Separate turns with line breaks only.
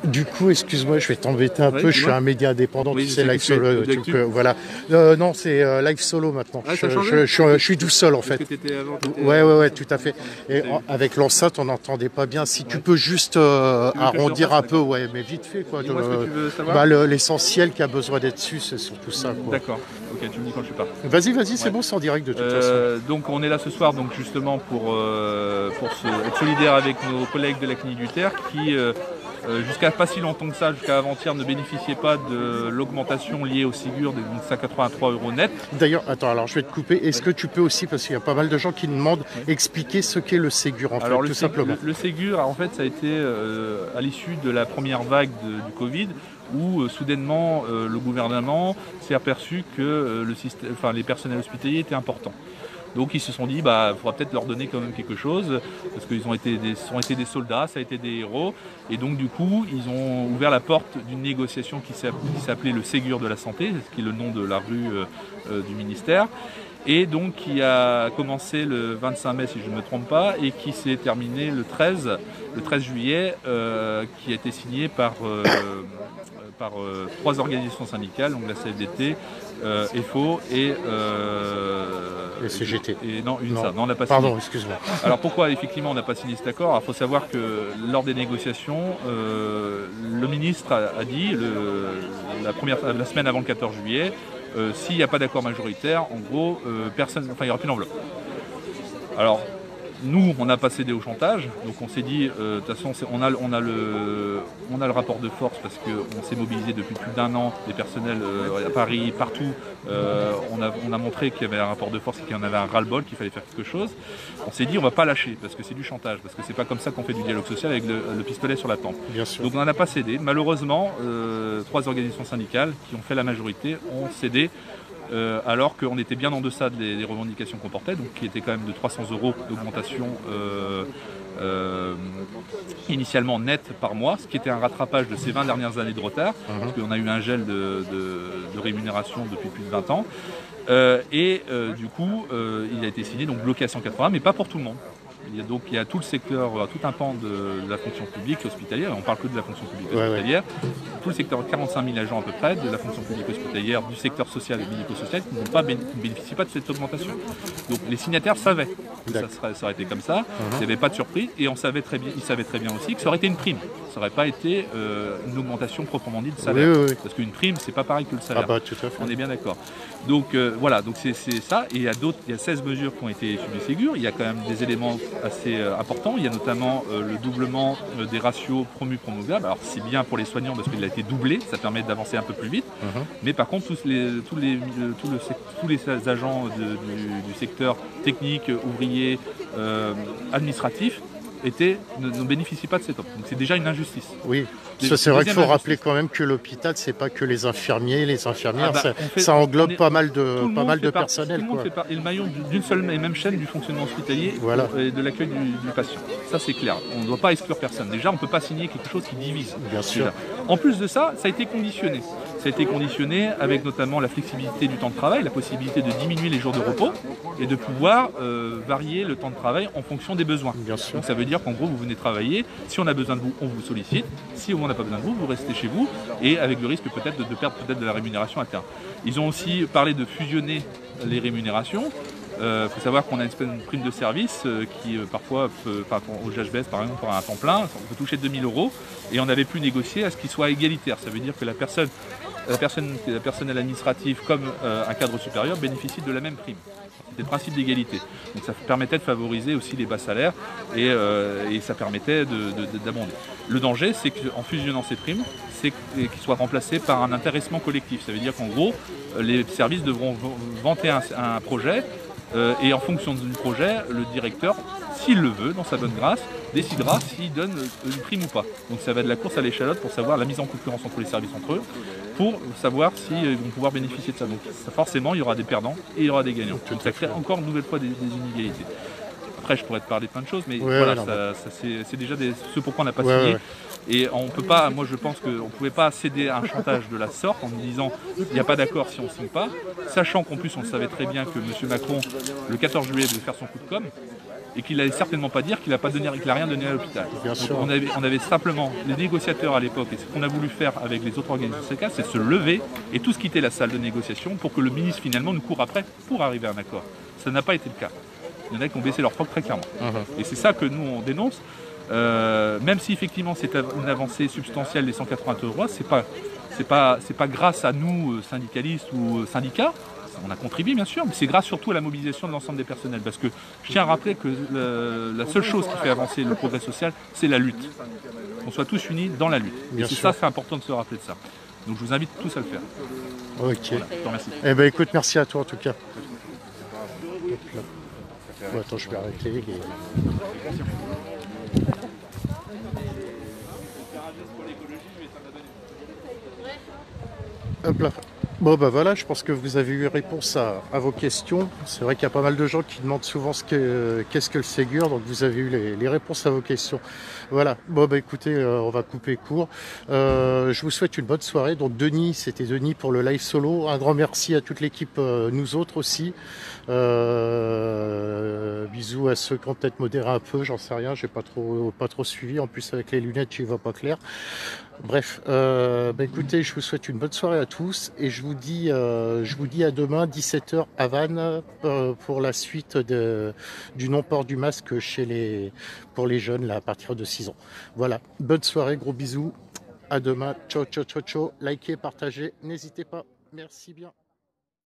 Du coup, excuse-moi, je vais t'embêter un peu. Je suis un média indépendant,
oui,
tu sais, live solo. Voilà. Non, c'est live solo maintenant.
Ah,
je suis tout seul en fait. Ouais, tout à fait. Et avec l'enceinte, on n'entendait pas bien. Si tu peux juste arrondir un peu, ouais, mais vite fait quoi. L'essentiel qui a besoin d'être su, c'est surtout ça.
D'accord. Ok, tu me dis quand je suis pas.
Vas-y, c'est bon, c'est en direct de toute façon.
Donc on est là ce soir, donc justement pour être solidaire avec nos collègues de la clinique du Terre qui jusqu'à pas si longtemps que ça, jusqu'à avant-hier, ne bénéficiaient pas de l'augmentation liée au Ségur de 183 € net.
D'ailleurs, attends, alors je vais te couper. Est-ce que tu peux aussi, parce qu'il y a pas mal de gens qui demandent, expliquer ce qu'est le Ségur en fait, tout simplement.
Le Ségur, en fait, ça a été à l'issue de la première vague du Covid, où soudainement le gouvernement s'est aperçu que les personnels hospitaliers étaient importants. Donc ils se sont dit, il faudra peut-être leur donner quand même quelque chose, parce qu'ils ont été des soldats, ça a été des héros. Et donc du coup, ils ont ouvert la porte d'une négociation qui s'appelait le Ségur de la santé, ce qui est le nom de la rue du ministère. Et donc qui a commencé le 25 mai, si je ne me trompe pas, et qui s'est terminé le 13 juillet, qui a été signé par 3 organisations syndicales, donc la CFDT, EFO et
CGT.
Non, on n'a pas signé.
Pardon, excuse-moi.
Alors pourquoi effectivement on n'a pas signé cet accord? Il faut savoir que lors des négociations, le ministre a dit la semaine avant le 14 juillet, s'il n'y a pas d'accord majoritaire, en gros, il n'y aura plus d'enveloppe. Alors, nous, on n'a pas cédé au chantage, donc on s'est dit, de toute façon, on a le rapport de force parce qu'on s'est mobilisé depuis plus d'1 an, des personnels à Paris, partout. On a montré qu'il y avait un rapport de force et qu'il y en avait un ras-le-bol, qu'il fallait faire quelque chose. On s'est dit, on ne va pas lâcher parce que c'est du chantage, parce que c'est pas comme ça qu'on fait du dialogue social avec le pistolet sur la tempe.
Bien sûr.
Donc on n'en a pas cédé. Malheureusement, 3 organisations syndicales qui ont fait la majorité ont cédé. Alors qu'on était bien en deçà des revendications qu'on portait, donc qui était quand même de 300 € d'augmentation initialement nette par mois, ce qui était un rattrapage de ces 20 dernières années de retard, parce qu'on a eu un gel de rémunération depuis plus de 20 ans. Du coup, il a été signé, donc bloqué à 180, mais pas pour tout le monde. Il y a tout le secteur, tout un pan de la fonction publique hospitalière, on parle que de la fonction publique hospitalière, tout le secteur, 45 000 agents à peu près, de la fonction publique hospitalière, du secteur social et médico-social qui ne bénéficient pas de cette augmentation. Donc les signataires savaient que ça aurait été comme ça, il n'y avait pas de surprise, et ils savaient très bien aussi que ça aurait été une prime. Ça n'aurait pas été une augmentation proprement dite de salaire. Parce qu'une prime, c'est pas pareil que le salaire.
Tout à fait.
On est bien d'accord. Donc voilà, donc c'est ça. Et il y a 16 mesures qui ont été issues du Ségur. Il y a quand même des éléments assez importants. Il y a notamment le doublement des ratios promu-promovables. Alors c'est bien pour les soignants parce qu'il a été doublé, ça permet d'avancer un peu plus vite. Mais par contre, tous les agents du secteur technique, ouvrier, administratif, ne bénéficient pas de cette offre. Donc c'est déjà une injustice.
Oui, c'est vrai qu'il faut rappeler quand même que l'hôpital, c'est pas que les infirmiers, les infirmières, ça englobe pas mal de personnel.
Tout le monde est le maillon d'une seule et même chaîne du fonctionnement hospitalier et de l'accueil du patient. Ça c'est clair, on ne doit pas exclure personne. Déjà, on ne peut pas signer quelque chose qui divise.
Bien sûr.
En plus de ça, ça a été conditionné. Ça a été conditionné avec notamment la flexibilité du temps de travail, la possibilité de diminuer les jours de repos et de pouvoir varier le temps de travail en fonction des besoins.
Bien sûr.
Donc ça veut dire qu'en gros, vous venez travailler, si on a besoin de vous, on vous sollicite, si on n'a pas besoin de vous, vous restez chez vous, et avec le risque peut-être de perdre de la rémunération à terme. Ils ont aussi parlé de fusionner les rémunérations. Il faut savoir qu'on a une prime de service qui parfois, au GHBS par exemple, pour un temps plein, on peut toucher 2 000 € et on avait pu négocier à ce qu'il soit égalitaire. Ça veut dire que la personnel administratif comme un cadre supérieur bénéficie de la même prime. C'était le principe d'égalité. Donc ça permettait de favoriser aussi les bas salaires et ça permettait d'abonder. Le danger, c'est qu'en fusionnant ces primes, c'est qu'ils soient remplacés par un intéressement collectif. Ça veut dire qu'en gros, les services devront vanter un projet et en fonction du projet, le directeur, s'il le veut, dans sa bonne grâce, décidera s'il donne une prime ou pas. Donc ça va de la course à l'échalote pour savoir la mise en concurrence entre les services entre eux, pour savoir s'ils vont pouvoir bénéficier de ça. Donc forcément, il y aura des perdants et il y aura des gagnants. Donc ça crée encore une nouvelle fois des inégalités. Après, je pourrais te parler de plein de choses, mais c'est déjà ce pourquoi on n'a pas signé. Et on peut pas, moi je pense qu'on ne pouvait pas céder à un chantage de la sorte en nous disant il n'y a pas d'accord si on ne signe pas, sachant qu'en plus on savait très bien que M. Macron, le 14 juillet, devait faire son coup de com'. et qu'il n'allait certainement pas dire qu'il n'a rien donné à l'hôpital. On avait simplement, les négociateurs à l'époque, et ce qu'on a voulu faire avec les autres organisations syndicales, c'est se lever et tous quitter la salle de négociation pour que le ministre finalement nous court après pour arriver à un accord. Ça n'a pas été le cas. Il y en a qui ont baissé leur froc très clairement. Et c'est ça que nous on dénonce. Même si effectivement c'est une avancée substantielle les 180 €, c'est pas grâce à nous syndicalistes ou syndicats. On a contribué bien sûr, mais c'est grâce surtout à la mobilisation de l'ensemble des personnels. Parce que je tiens à rappeler que la seule chose qui fait avancer le progrès social, c'est la lutte. Qu'on soit tous unis dans la lutte. Et c'est important de se rappeler de ça. Donc je vous invite tous à le faire.
Ok.
Voilà, je te remercie.
Eh ben écoute, merci à toi en tout cas. Bon, attends, je vais arrêter. Hop là. Bon bah voilà, je pense que vous avez eu réponse à vos questions. C'est vrai qu'il y a pas mal de gens qui demandent souvent qu'est-ce que le Ségur, donc vous avez eu les réponses à vos questions. Voilà, bon bah écoutez, on va couper court. Je vous souhaite une bonne soirée. Donc Denis, c'était Denis pour le live solo. Un grand merci à toute l'équipe, nous autres aussi. Bisous à ceux qui ont peut-être modéré un peu, j'en sais rien, j'ai pas trop suivi. En plus avec les lunettes, je n'y vois pas clair. Bref, bah écoutez, je vous souhaite une bonne soirée à tous et je vous dis à demain 17 h à Vannes pour la suite du non-port du masque pour les jeunes là, à partir de 6 ans. Voilà, bonne soirée, gros bisous, à demain, ciao ciao ciao ciao, likez, partagez, n'hésitez pas, merci bien.